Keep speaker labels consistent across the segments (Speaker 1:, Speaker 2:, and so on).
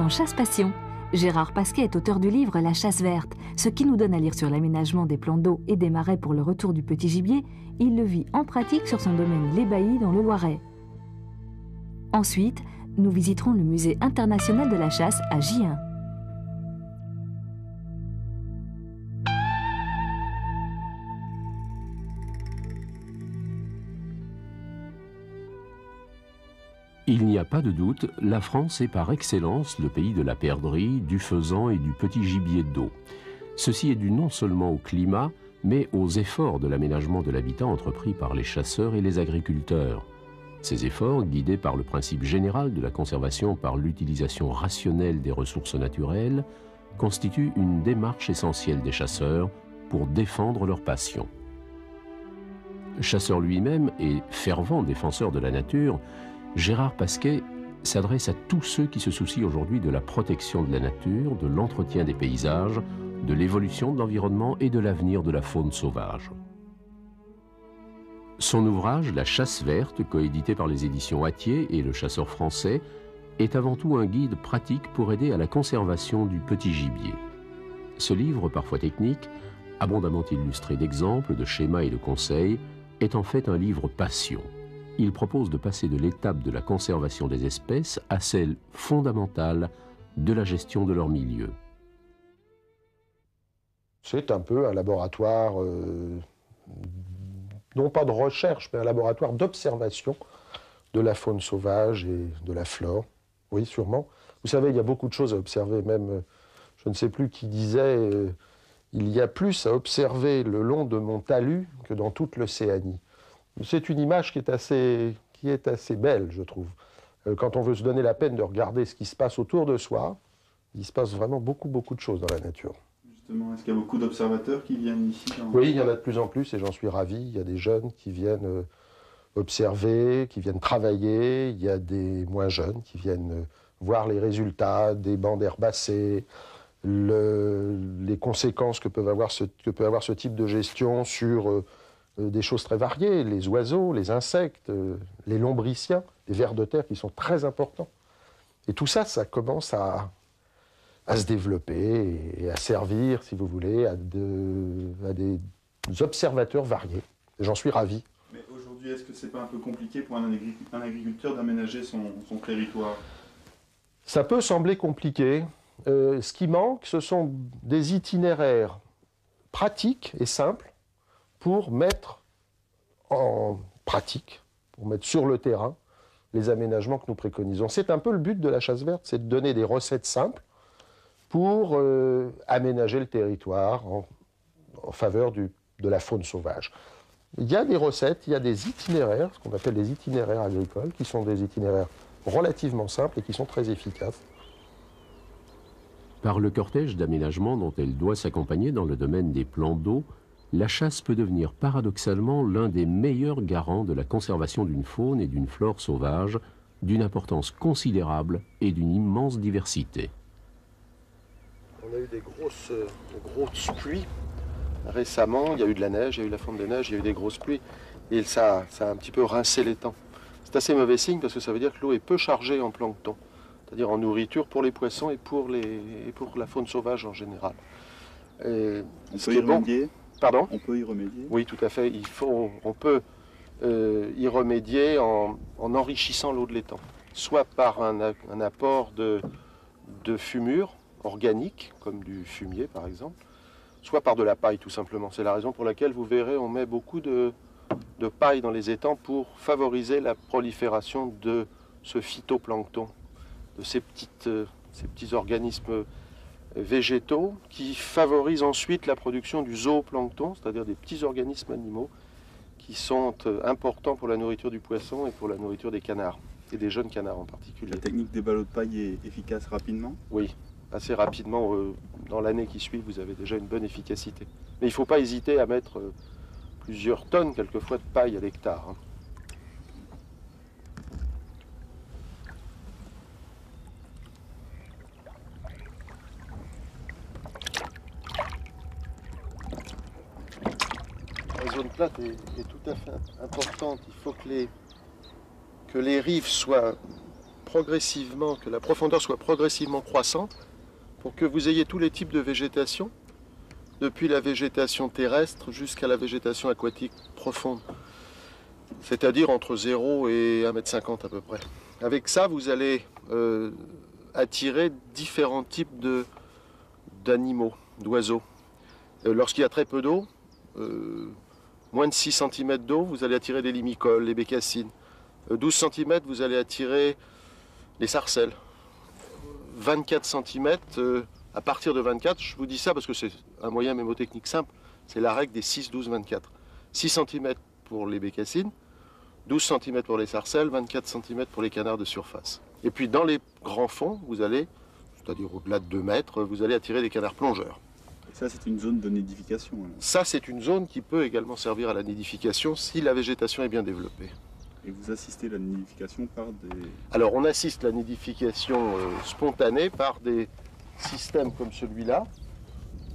Speaker 1: dans Chasse Passion. Gérard Pasquet est auteur du livre La chasse verte. Ce qui nous donne à lire sur l'aménagement des plans d'eau et des marais pour le retour du petit gibier, il le vit en pratique sur son domaine Les Baillis dans le Loiret. Ensuite, nous visiterons le musée international de la chasse à Gien.
Speaker 2: Il n'y a pas de doute, la France est par excellence le pays de la perdrix, du faisan et du petit gibier d'eau. Ceci est dû non seulement au climat, mais aux efforts de l'aménagement de l'habitat entrepris par les chasseurs et les agriculteurs. Ces efforts, guidés par le principe général de la conservation par l'utilisation rationnelle des ressources naturelles, constituent une démarche essentielle des chasseurs pour défendre leur passion. Chasseur lui-même et fervent défenseur de la nature, Gérard Pasquet s'adresse à tous ceux qui se soucient aujourd'hui de la protection de la nature, de l'entretien des paysages, de l'évolution de l'environnement et de l'avenir de la faune sauvage. Son ouvrage, La chasse verte, coédité par les éditions Hatier et Le Chasseur français, est avant tout un guide pratique pour aider à la conservation du petit gibier. Ce livre, parfois technique, abondamment illustré d'exemples, de schémas et de conseils, est en fait un livre passion. Il propose de passer de l'étape de la conservation des espèces à celle fondamentale de la gestion de leur milieu.
Speaker 3: C'est un peu un laboratoire, non pas de recherche, mais un laboratoire d'observation de la faune sauvage et de la flore. Oui, sûrement. Vous savez, il y a beaucoup de choses à observer, même, je ne sais plus qui disait, il y a plus à observer le long de mon talus que dans toute l'Océanie. C'est une image qui est assez belle, je trouve. Quand on veut se donner la peine de regarder ce qui se passe autour de soi, il se passe vraiment beaucoup de choses dans la nature.
Speaker 4: Justement, est-ce qu'il y a beaucoup d'observateurs qui viennent ici
Speaker 3: Oui, il y en a de plus en plus et j'en suis ravi. Il y a des jeunes qui viennent observer, qui viennent travailler. Il y a des moins jeunes qui viennent voir les résultats des bandes herbacées, les conséquences que peut avoir ce type de gestion sur des choses très variées, les oiseaux, les insectes, les lombriciens, les vers de terre qui sont très importants. Et tout ça, ça commence à se développer et à servir, si vous voulez, à des observateurs variés. Et j'en suis ravi.
Speaker 4: Mais aujourd'hui, est-ce que c'est pas un peu compliqué pour un agriculteur d'aménager son territoire?
Speaker 3: Ça peut sembler compliqué. Ce qui manque, ce sont des itinéraires pratiques et simples pour mettre en pratique, pour mettre sur le terrain les aménagements que nous préconisons. C'est un peu le but de la chasse verte, c'est de donner des recettes simples pour aménager le territoire en faveur de la faune sauvage. Il y a des recettes, il y a des itinéraires, ce qu'on appelle des itinéraires agricoles, qui sont des itinéraires relativement simples et qui sont très efficaces.
Speaker 2: Par le cortège d'aménagement dont elle doit s'accompagner dans le domaine des plans d'eau, la chasse peut devenir paradoxalement l'un des meilleurs garants de la conservation d'une faune et d'une flore sauvage, d'une importance considérable et d'une immense diversité.
Speaker 3: On a eu des grosses pluies récemment, il y a eu de la neige, il y a eu la fonte de neige, il y a eu des grosses pluies, et ça a un petit peu rincé l'étang. C'est assez mauvais signe parce que ça veut dire que l'eau est peu chargée en plancton, c'est-à-dire en nourriture pour les poissons et pour la faune sauvage en général.
Speaker 4: On peut y remédier ?
Speaker 3: Pardon ?
Speaker 4: On peut y remédier ?
Speaker 3: Oui, tout à fait. On peut y remédier en enrichissant l'eau de l'étang, soit par un apport de fumure organique, comme du fumier par exemple, soit par de la paille tout simplement. C'est la raison pour laquelle vous verrez, on met beaucoup de paille dans les étangs pour favoriser la prolifération de ce phytoplancton, de ces petits organismes végétaux qui favorisent ensuite la production du zooplancton, c'est-à-dire des petits organismes animaux qui sont importants pour la nourriture du poisson et pour la nourriture des canards, et des jeunes canards en particulier.
Speaker 4: La technique des ballots de paille est efficace rapidement ?
Speaker 3: Oui, assez rapidement. Dans l'année qui suit, vous avez déjà une bonne efficacité. Mais il ne faut pas hésiter à mettre plusieurs tonnes, quelquefois, de paille à l'hectare. La zone plate est tout à fait importante. Il faut que les rives soient progressivement, que la profondeur soit progressivement croissante pour que vous ayez tous les types de végétation, depuis la végétation terrestre jusqu'à la végétation aquatique profonde, c'est-à-dire entre 0 et 1,50 m à peu près. Avec ça, vous allez attirer différents types d'animaux, d'oiseaux. Lorsqu'il y a très peu d'eau, moins de 6 cm d'eau, vous allez attirer des limicoles, les bécassines. 12 cm, vous allez attirer les sarcelles. 24 cm, à partir de 24, je vous dis ça parce que c'est un moyen mémotechnique simple, c'est la règle des 6, 12, 24. 6 cm pour les bécassines, 12 cm pour les sarcelles, 24 cm pour les canards de surface. Et puis dans les grands fonds, vous allez, c'est-à-dire au-delà de 2 mètres, vous allez attirer des canards plongeurs.
Speaker 4: Et ça, c'est une zone de nidification. Alors.
Speaker 3: Ça, c'est une zone qui peut également servir à la nidification si la végétation est bien développée.
Speaker 4: Et vous assistez la nidification par des...
Speaker 3: Alors, on assiste la nidification spontanée par des systèmes comme celui-là,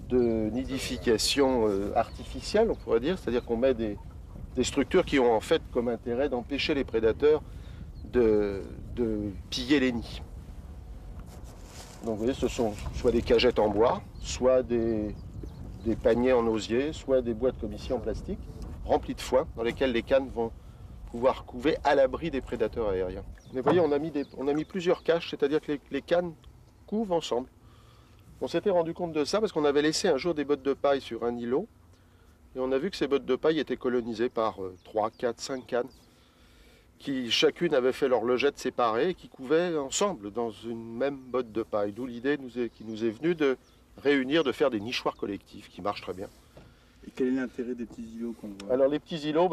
Speaker 3: de nidification artificielle, on pourrait dire, c'est-à-dire qu'on met des structures qui ont en fait comme intérêt d'empêcher les prédateurs de piller les nids. Donc vous voyez, ce sont soit des cagettes en bois, soit des paniers en osier, soit des boîtes comme ici en plastique, remplies de foin, dans lesquelles les cannes vont pouvoir couver à l'abri des prédateurs aériens. Mais vous voyez, on a mis plusieurs caches, c'est-à-dire que les cannes couvent ensemble. On s'était rendu compte de ça parce qu'on avait laissé un jour des bottes de paille sur un îlot, et on a vu que ces bottes de paille étaient colonisées par 3, 4, 5 cannes, qui chacune avait fait leur logette séparée et qui couvaient ensemble dans une même botte de paille. D'où l'idée qui nous est venue de réunir, de faire des nichoirs collectifs qui marchent très bien.
Speaker 4: Et quel est l'intérêt des petits îlots qu'on voit?
Speaker 3: Alors les petits îlots,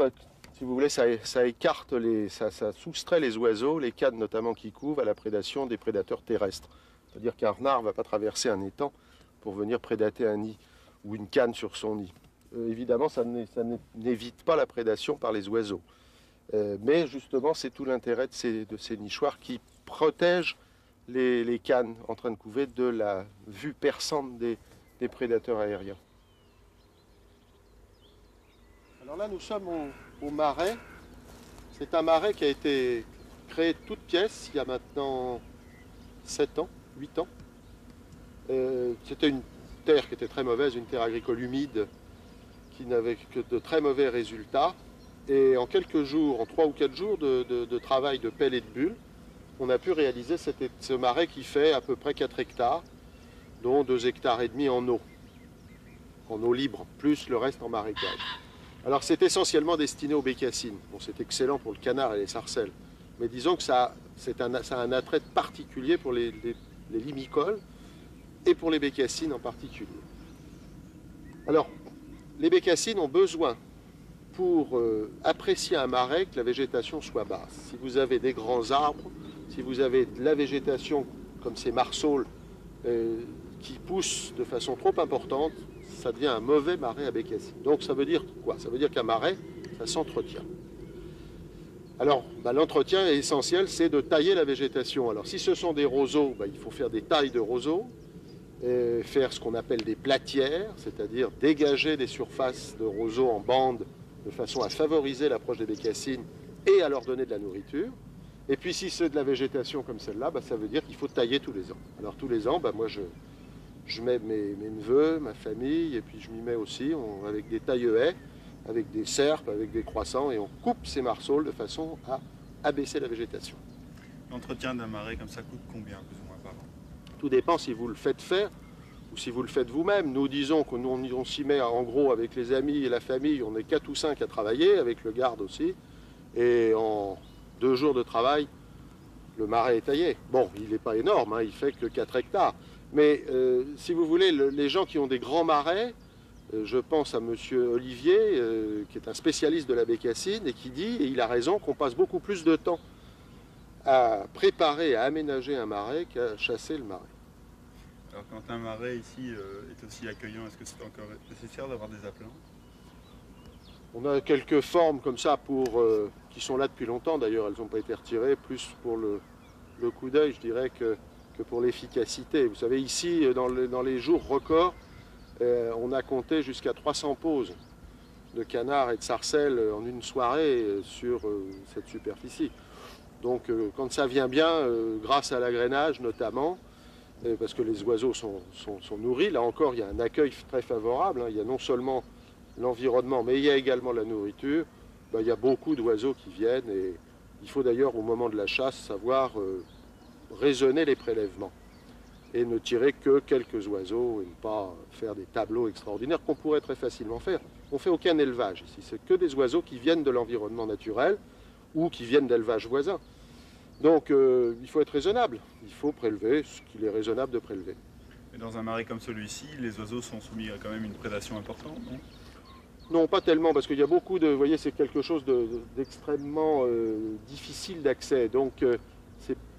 Speaker 3: si vous voulez, ça écarte, ça soustrait les oiseaux, les cannes notamment qui couvent, à la prédation des prédateurs terrestres. C'est-à-dire qu'un renard ne va pas traverser un étang pour venir prédater un nid ou une canne sur son nid. Évidemment, ça n'évite pas la prédation par les oiseaux. Mais justement, c'est tout l'intérêt de ces nichoirs qui protègent les cannes en train de couver de la vue perçante des prédateurs aériens. Alors là, nous sommes au marais. C'est un marais qui a été créé de toutes pièces il y a maintenant 7 ans, 8 ans. C'était une terre qui était très mauvaise, une terre agricole humide qui n'avait que de très mauvais résultats. Et en quelques jours, en 3 ou 4 jours de travail de pelle et de bulle, on a pu réaliser ce marais qui fait à peu près 4 hectares, dont 2,5 hectares en eau libre, plus le reste en marécage. Alors c'est essentiellement destiné aux bécassines. Bon, c'est excellent pour le canard et les sarcelles, mais disons que ça a un attrait particulier pour les limicoles et pour les bécassines en particulier. Alors, les bécassines ont besoin, pour apprécier un marais, que la végétation soit basse. Si vous avez des grands arbres, si vous avez de la végétation comme ces marsaules qui poussent de façon trop importante, ça devient un mauvais marais à bécassines. Donc ça veut dire quoi? Ça veut dire qu'un marais, ça s'entretient. Alors, l'entretien est essentiel, c'est de tailler la végétation. Alors si ce sont des roseaux, il faut faire des tailles de roseaux, faire ce qu'on appelle des platières, c'est-à-dire dégager des surfaces de roseaux en bande de façon à favoriser l'approche des bécassines et à leur donner de la nourriture. Et puis si c'est de la végétation comme celle-là, ça veut dire qu'il faut tailler tous les ans. Alors tous les ans, moi je mets mes neveux, ma famille, et puis je m'y mets aussi avec des taille-haies, avec des serpes, avec des croissants, et on coupe ces marsaules de façon à abaisser la végétation.
Speaker 4: L'entretien d'un marais comme ça coûte combien, plus ou moins, par an?
Speaker 3: Tout dépend si vous le faites faire ou si vous le faites vous-même. Nous disons qu'on s'y met en gros avec les amis et la famille, on est 4 ou 5 à travailler, avec le garde aussi, et en 2 jours de travail, le marais est taillé. Bon, il n'est pas énorme, il fait que 4 hectares. Mais si vous voulez, les gens qui ont des grands marais, je pense à M. Olivier, qui est un spécialiste de la bécassine, et qui dit, et il a raison, qu'on passe beaucoup plus de temps à préparer, à aménager un marais qu'à chasser le marais.
Speaker 4: Alors quand un marais ici est aussi accueillant, est-ce que c'est encore nécessaire d'avoir des appelants?
Speaker 3: On a quelques formes comme ça qui sont là depuis longtemps, d'ailleurs elles n'ont pas été retirées, plus pour le coup d'œil je dirais que pour l'efficacité. Vous savez, ici dans les jours records, on a compté jusqu'à 300 poses de canards et de sarcelles en une soirée sur cette superficie. Donc quand ça vient bien, grâce à l'agrainage notamment, parce que les oiseaux sont nourris, là encore il y a un accueil très favorable, hein. Il y a non seulement l'environnement, mais il y a également la nourriture. Il y a beaucoup d'oiseaux qui viennent et il faut d'ailleurs au moment de la chasse savoir raisonner les prélèvements et ne tirer que quelques oiseaux et ne pas faire des tableaux extraordinaires qu'on pourrait très facilement faire. On ne fait aucun élevage ici, c'est que des oiseaux qui viennent de l'environnement naturel ou qui viennent d'élevages voisins. Donc il faut être raisonnable, il faut prélever ce qu'il est raisonnable de prélever.
Speaker 4: Et dans un marais comme celui-ci, les oiseaux sont soumis à quand même une prédation importante, non ?
Speaker 3: Non, pas tellement, parce qu'il y a beaucoup de... Vous voyez, c'est quelque chose d'extrêmement difficile d'accès. Donc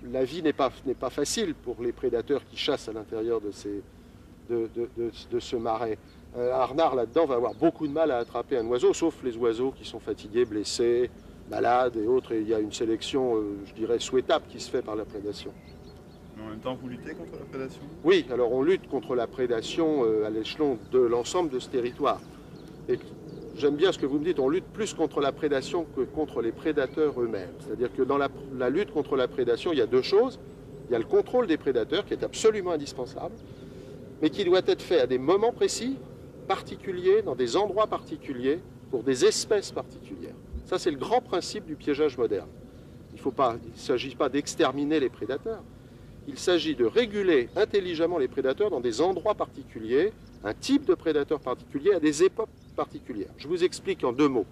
Speaker 3: la vie n'est pas facile pour les prédateurs qui chassent à l'intérieur de ce marais. Arnard, là-dedans, va avoir beaucoup de mal à attraper un oiseau, sauf les oiseaux qui sont fatigués, blessés, malades et autres. Et il y a une sélection, je dirais, souhaitable qui se fait par la prédation.
Speaker 4: Mais en même temps, vous luttez contre la prédation ?
Speaker 3: Oui, alors on lutte contre la prédation à l'échelon de l'ensemble de ce territoire. Et j'aime bien ce que vous me dites, on lutte plus contre la prédation que contre les prédateurs eux-mêmes. C'est-à-dire que dans la lutte contre la prédation, il y a deux choses. Il y a le contrôle des prédateurs, qui est absolument indispensable, mais qui doit être fait à des moments précis, particuliers, dans des endroits particuliers, pour des espèces particulières. Ça, c'est le grand principe du piégeage moderne. Il ne s'agit pas d'exterminer les prédateurs. Il s'agit de réguler intelligemment les prédateurs dans des endroits particuliers, un type de prédateur particulier, à des époques particulières. Je vous explique en deux mots.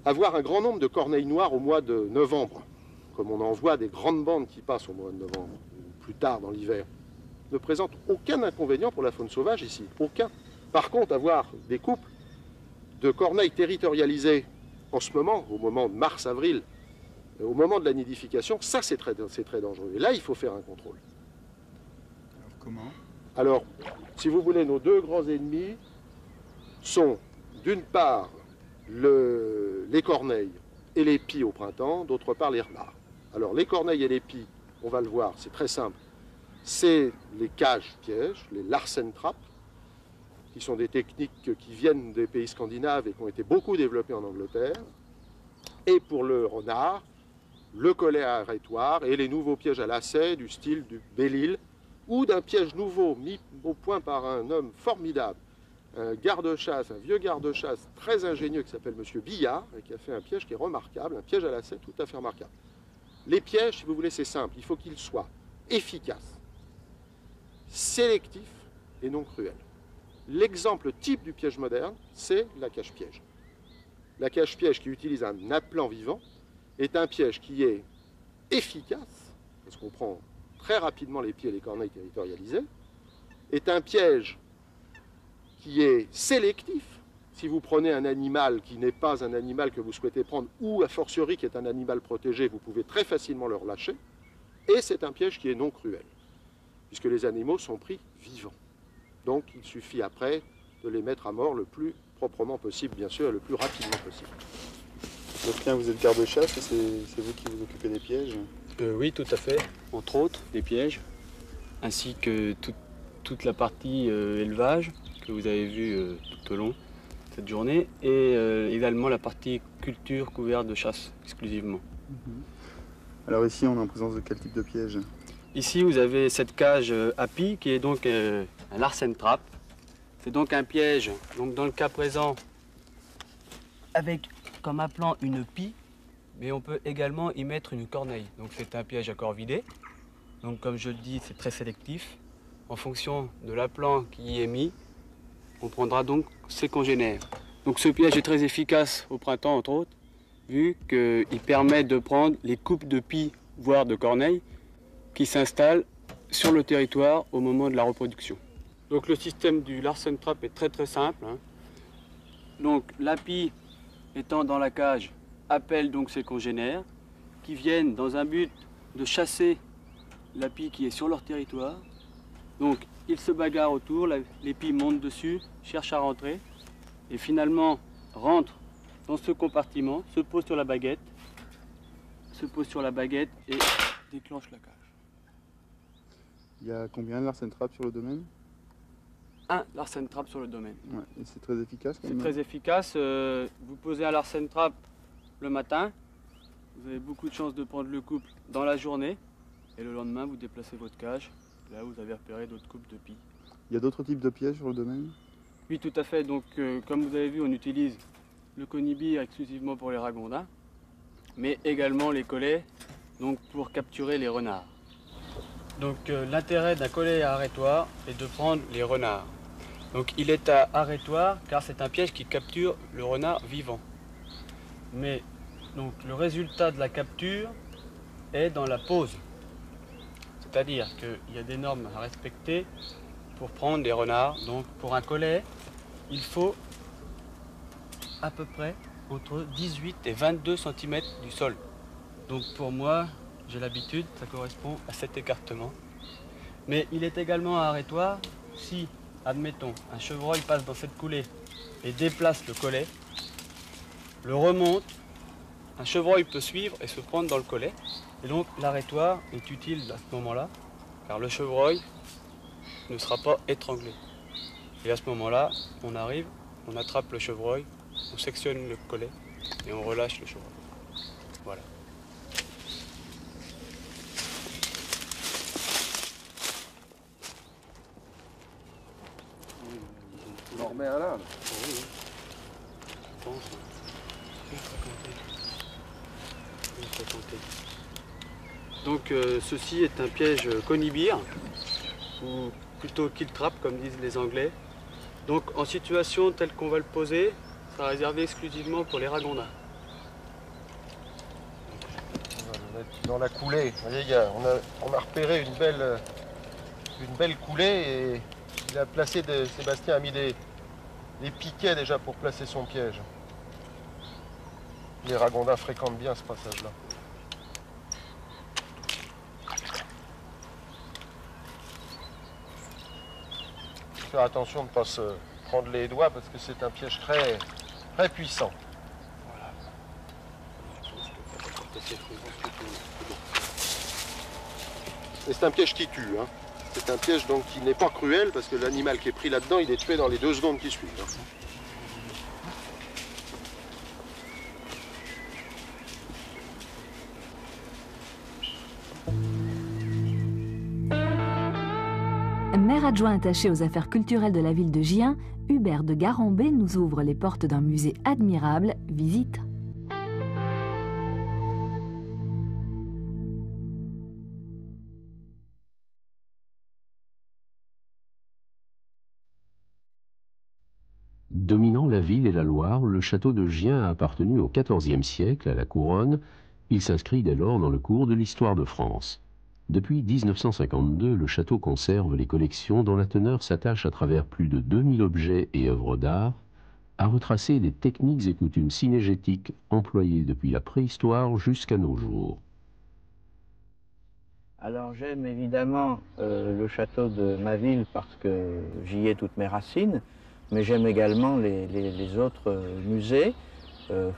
Speaker 3: Avoir un grand nombre de corneilles noires au mois de novembre, comme on en voit des grandes bandes qui passent au mois de novembre, ou plus tard dans l'hiver, ne présente aucun inconvénient pour la faune sauvage ici. Aucun. Par contre, avoir des couples de corneilles territorialisées en ce moment, au moment de mars-avril, au moment de la nidification, ça c'est très dangereux. Et là, il faut faire un contrôle.
Speaker 4: Alors comment ?
Speaker 3: Alors, si vous voulez, nos deux grands ennemis sont d'une part les corneilles et les pies au printemps, d'autre part les renards. Alors les corneilles et les pies, on va le voir, c'est très simple, c'est les cages-pièges, les Larsen Trap, qui sont des techniques qui viennent des pays scandinaves et qui ont été beaucoup développées en Angleterre. Et pour le renard, le collet à arrêtoire et les nouveaux pièges à lacets du style du Belle-Île ou d'un piège nouveau mis au point par un homme formidable, un garde-chasse, un vieux garde-chasse très ingénieux qui s'appelle M. Billard et qui a fait un piège qui est remarquable, un piège à lacets tout à fait remarquable. Les pièges, si vous voulez, c'est simple, il faut qu'ils soient efficaces, sélectifs et non cruels. L'exemple type du piège moderne, c'est la cache-piège. La cache-piège qui utilise un appelant vivant est un piège qui est efficace, parce qu'on prend très rapidement les pieds et les corneilles territorialisées, est un piège qui est sélectif. Si vous prenez un animal qui n'est pas un animal que vous souhaitez prendre, ou a fortiori qui est un animal protégé, vous pouvez très facilement le relâcher. Et c'est un piège qui est non cruel, puisque les animaux sont pris vivants. Donc il suffit après de les mettre à mort le plus proprement possible, bien sûr, et le plus rapidement possible.
Speaker 4: Bastien, vous êtes garde-chasse et c'est vous qui vous occupez des pièges ?
Speaker 5: Oui, tout à fait. Entre autres, des pièges, ainsi que toute la partie élevage que vous avez vu tout au long de cette journée, et également la partie culture couverte de chasse exclusivement.
Speaker 4: Alors ici, on est en présence de quel type de piège ?
Speaker 5: Ici, vous avez cette cage Happy qui est donc un Larsen Trap. C'est donc un piège, donc dans le cas présent, avec comme appelant une pie, mais on peut également y mettre une corneille. Donc c'est un piège à corvidé. Donc comme je le dis, c'est très sélectif. En fonction de l'appelant qui y est mis, on prendra donc ses congénères. Donc ce piège est très efficace au printemps, entre autres, vu qu'il permet de prendre les couples de pies, voire de corneilles, qui s'installent sur le territoire au moment de la reproduction. Donc le système du Larsen Trap est très simple. Donc la pie étant dans la cage appelle donc ses congénères qui viennent dans un but de chasser la pie qui est sur leur territoire. Donc ils se bagarrent autour, les pies montent dessus, cherchent à rentrer et finalement rentrent dans ce compartiment, se posent sur la baguette et déclenchent la cage.
Speaker 4: Il y a combien de Larsen Trap sur le domaine ?
Speaker 5: Un Larsen Trap sur le domaine.
Speaker 4: Ouais, et c'est très efficace quand
Speaker 5: C'est
Speaker 4: même.
Speaker 5: très efficace. Vous posez un Larsen Trap le matin, vous avez beaucoup de chances de prendre le couple dans la journée et le lendemain vous déplacez votre cage là où vous avez repéré d'autres couples de pies.
Speaker 4: Il y a d'autres types de pièges sur le domaine?
Speaker 5: Oui, tout à fait. Donc, comme vous avez vu, on utilise le conibire exclusivement pour les ragondins, mais également les collets donc pour capturer les renards. Donc, l'intérêt d'un collet à arrêtoir est de prendre les renards. Donc, il est à arrêtoir car c'est un piège qui capture le renard vivant. Mais donc, le résultat de la capture est dans la pose. C'est-à-dire qu'il y a des normes à respecter pour prendre des renards. Donc pour un collet, il faut à peu près entre 18 et 22 cm du sol. Donc pour moi, j'ai l'habitude, ça correspond à cet écartement. Mais il est également à arrêtoir si, admettons, un chevreuil passe dans cette coulée et déplace le collet, le remonte, un chevreuil peut suivre et se prendre dans le collet. Et donc l'arrêtoir est utile à ce moment-là, car le chevreuil ne sera pas étranglé. Et à ce moment-là, on arrive, on attrape le chevreuil, on sectionne le collet et on relâche le chevreuil. Voilà.
Speaker 3: On en remet un là.
Speaker 5: Oui, oui. Je pense. Je vais compter. Donc ceci est un piège conibire, ou plutôt kill trap comme disent les Anglais. Donc en situation telle qu'on va le poser, sera réservé exclusivement pour les ragondins.
Speaker 3: On va le mettre dans la coulée. Vous voyez, on a repéré une belle coulée et Sébastien a mis des piquets déjà pour placer son piège. Les ragondins fréquentent bien ce passage-là. Faire attention de ne pas se prendre les doigts parce que c'est un piège très, très puissant.
Speaker 5: Voilà.
Speaker 3: Et c'est un piège qui tue. Hein. C'est un piège donc qui n'est pas cruel parce que l'animal qui est pris là-dedans, il est tué dans les 2 secondes qui suivent. Hein.
Speaker 1: Maire adjoint attaché aux affaires culturelles de la ville de Gien, Hubert de Garambé nous ouvre les portes d'un musée admirable. Visite.
Speaker 2: Dominant la ville et la Loire, le château de Gien a appartenu au XIVe siècle à la couronne. Il s'inscrit dès lors dans le cours de l'histoire de France. Depuis 1952, le château conserve les collections dont la teneur s'attache à travers plus de 2000 objets et œuvres d'art à retracer les techniques et coutumes cynégétiques employées depuis la préhistoire jusqu'à nos jours.
Speaker 6: Alors j'aime évidemment le château de ma ville parce que j'y ai toutes mes racines, mais j'aime également les autres musées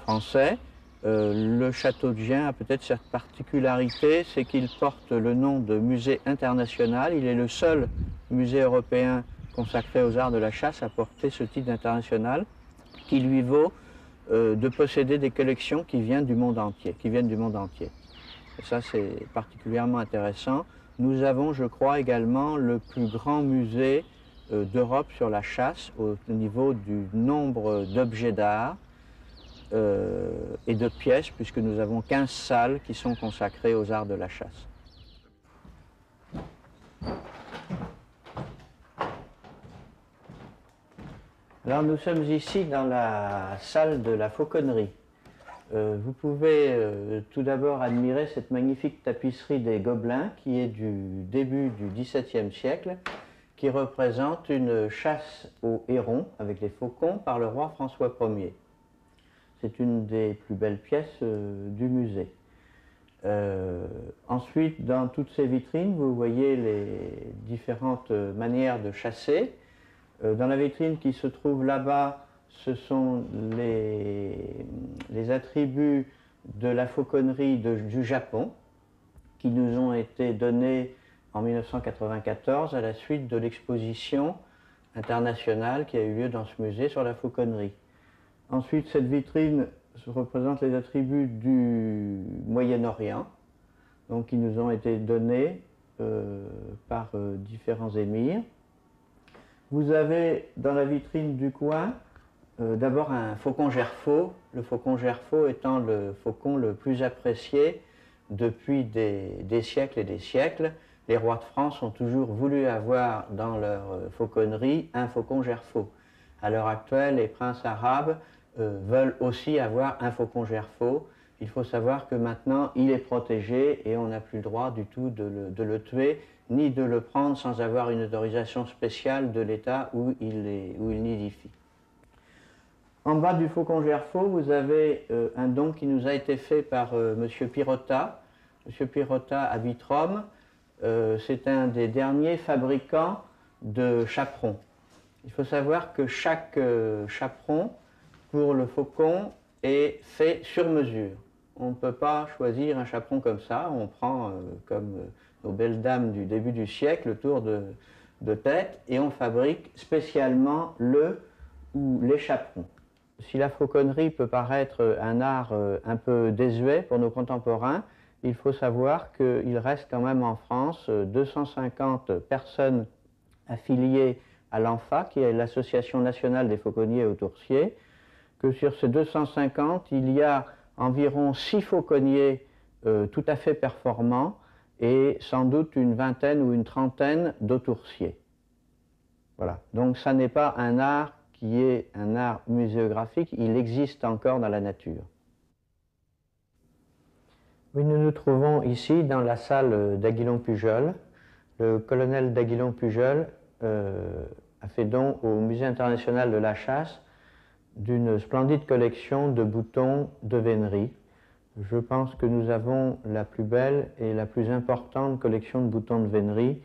Speaker 6: français. Le château de Gien a peut-être cette particularité, c'est qu'il porte le nom de musée international. Il est le seul musée européen consacré aux arts de la chasse à porter ce titre international, qui lui vaut de posséder des collections qui viennent du monde entier. Et ça, c'est particulièrement intéressant. Nous avons, je crois, également le plus grand musée d'Europe sur la chasse au niveau du nombre d'objets d'art et de pièces, puisque nous avons 15 salles qui sont consacrées aux arts de la chasse. Alors nous sommes ici dans la salle de la fauconnerie. Vous pouvez tout d'abord admirer cette magnifique tapisserie des Gobelins qui est du début du XVIIe siècle, qui représente une chasse au héron avec les faucons par le roi François Ier. C'est une des plus belles pièces du musée. Ensuite, dans toutes ces vitrines, vous voyez les différentes manières de chasser. Dans la vitrine qui se trouve là-bas, ce sont les attributs de la fauconnerie du Japon qui nous ont été donnés en 1994 à la suite de l'exposition internationale qui a eu lieu dans ce musée sur la fauconnerie. Ensuite, cette vitrine représentent les attributs du Moyen-Orient, donc qui nous ont été donnés par différents émirs. Vous avez dans la vitrine du coin d'abord un faucon gerfaut, le faucon gerfaut étant le faucon le plus apprécié depuis des siècles et des siècles. Les rois de France ont toujours voulu avoir dans leur fauconnerie un faucon gerfaut. À l'heure actuelle, les princes arabes veulent aussi avoir un faucon gerfaut. Il faut savoir que maintenant, il est protégé et on n'a plus le droit du tout de le tuer, ni de le prendre sans avoir une autorisation spéciale de l'État où il nidifie. En bas du faucon gerfaut, vous avez un don qui nous a été fait par M. Pirotta. M. Pirotta habite Rome. C'est un des derniers fabricants de chaperons. Il faut savoir que chaque chaperon pour le faucon est fait sur mesure. On ne peut pas choisir un chaperon comme ça. On prend, comme nos belles dames du début du siècle, le tour de tête et on fabrique spécialement le ou les chaperons. Si la fauconnerie peut paraître un art un peu désuet pour nos contemporains, il faut savoir qu'il reste quand même en France 250 personnes affiliées à l'ANFA, qui est l'Association nationale des fauconniers et autoursiers, que sur ces 250, il y a environ 6 fauconniers tout à fait performants et sans doute une vingtaine ou une trentaine d'autoursiers. Voilà. Donc ça n'est pas un art qui est un art muséographique, il existe encore dans la nature. Oui, nous nous trouvons ici dans la salle d'Aguilon-Pujol. Le colonel d'Aguilon-Pujol a fait don au Musée international de la chasse d'une splendide collection de boutons de vénerie. Je pense que nous avons la plus belle et la plus importante collection de boutons de vénerie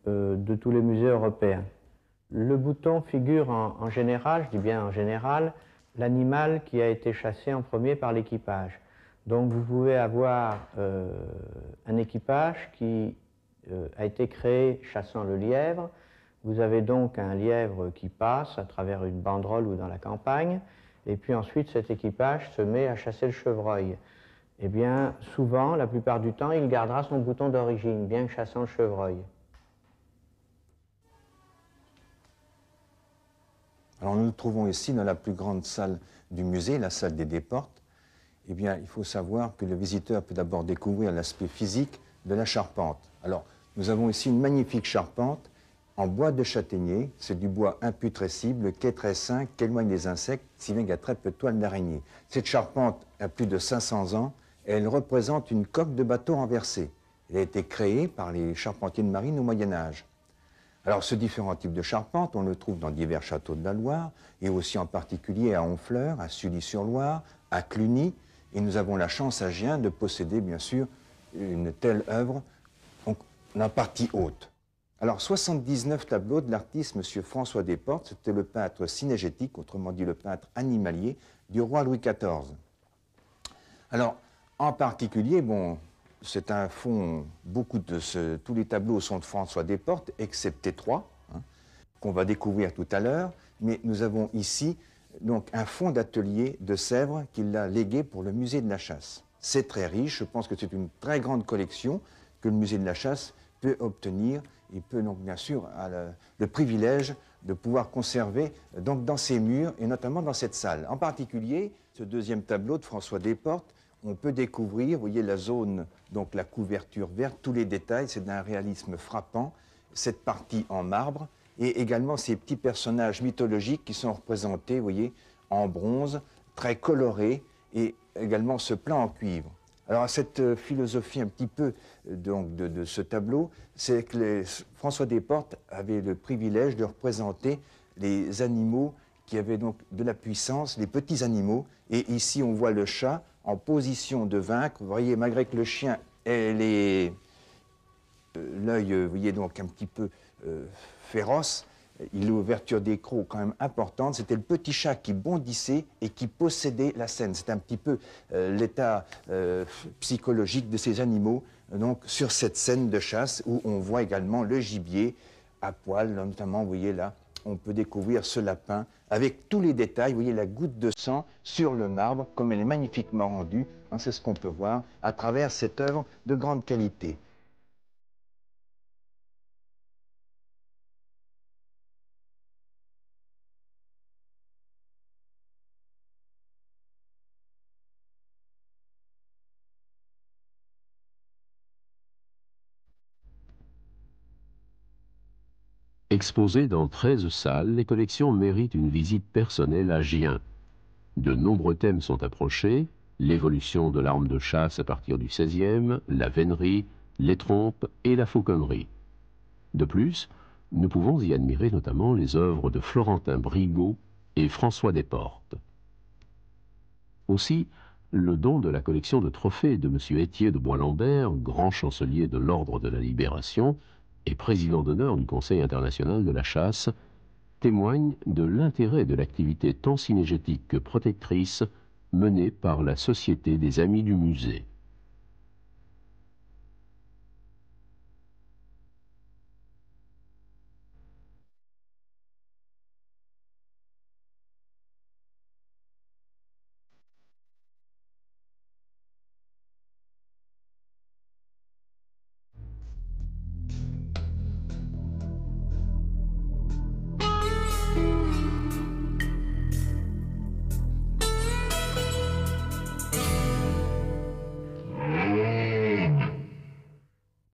Speaker 6: de tous les musées européens. Le bouton figure en général, je dis bien en général, l'animal qui a été chassé en premier par l'équipage. Donc vous pouvez avoir un équipage qui a été créé chassant le lièvre. Vous avez donc un lièvre qui passe à travers une banderole ou dans la campagne, et puis ensuite cet équipage se met à chasser le chevreuil. Eh bien, souvent, la plupart du temps, il gardera son bouton d'origine, bien que chassant le chevreuil.
Speaker 7: Alors nous nous trouvons ici dans la plus grande salle du musée, la salle des Desportes. Eh bien, il faut savoir que le visiteur peut d'abord découvrir l'aspect physique de la charpente. Alors, nous avons ici une magnifique charpente en bois de châtaignier. C'est du bois imputrescible, qui est très sain, qui éloigne les insectes, si bien qu'il y a très peu de toiles d'araignée. Cette charpente a plus de 500 ans et elle représente une coque de bateau renversée. Elle a été créée par les charpentiers de marine au Moyen-Âge. Alors, ce différent type de charpente, on le trouve dans divers châteaux de la Loire, et aussi en particulier à Honfleur, à Sully-sur-Loire, à Cluny, et nous avons la chance à Gien de posséder, bien sûr, une telle œuvre en partie haute. Alors, 79 tableaux de l'artiste M. François Desportes, c'était le peintre synégétique, autrement dit le peintre animalier, du roi Louis XIV. Alors, en particulier, bon, c'est un fond, tous les tableaux sont de François Desportes, excepté 3, qu'on va découvrir tout à l'heure, mais nous avons ici donc un fond d'atelier de Sèvres qu'il a légué pour le musée de la chasse. C'est très riche, je pense que c'est une très grande collection que le musée de la chasse peut obtenir. Il peut donc bien sûr avoir le privilège de pouvoir conserver donc dans ses murs et notamment dans cette salle. En particulier, ce deuxième tableau de François Desportes, on peut découvrir, vous voyez la zone, donc la couverture verte, tous les détails, c'est d'un réalisme frappant, cette partie en marbre, et également ces petits personnages mythologiques qui sont représentés, vous voyez, en bronze, très colorés, et également ce plan en cuivre. Alors cette philosophie un petit peu donc, de ce tableau, c'est que François Desportes avait le privilège de représenter les animaux qui avaient donc de la puissance, les petits animaux, et ici on voit le chat en position de vaincre. Vous voyez, malgré que le chien ait l'œil, vous voyez, donc un petit peu féroce, il a l'ouverture des crocs quand même importante. C'était le petit chat qui bondissait et qui possédait la scène. C'est un petit peu l'état psychologique de ces animaux, donc sur cette scène de chasse où on voit également le gibier à poil, notamment, vous voyez là, on peut découvrir ce lapin avec tous les détails. Vous voyez la goutte de sang sur le marbre, comme elle est magnifiquement rendue. Hein, c'est ce qu'on peut voir à travers cette œuvre de grande qualité.
Speaker 2: Exposées dans 13 salles, les collections méritent une visite personnelle à Gien. De nombreux thèmes sont approchés: l'évolution de l'arme de chasse à partir du XVIe, la vénerie, les trompes et la fauconnerie. De plus, nous pouvons y admirer notamment les œuvres de Florentin Brigot et François Desportes. Aussi, le don de la collection de trophées de M. Étier de Bois-Lambert, grand chancelier de l'Ordre de la Libération et président d'honneur du Conseil international de la chasse, témoigne de l'intérêt de l'activité tant cynégétique que protectrice menée par la Société des Amis du Musée.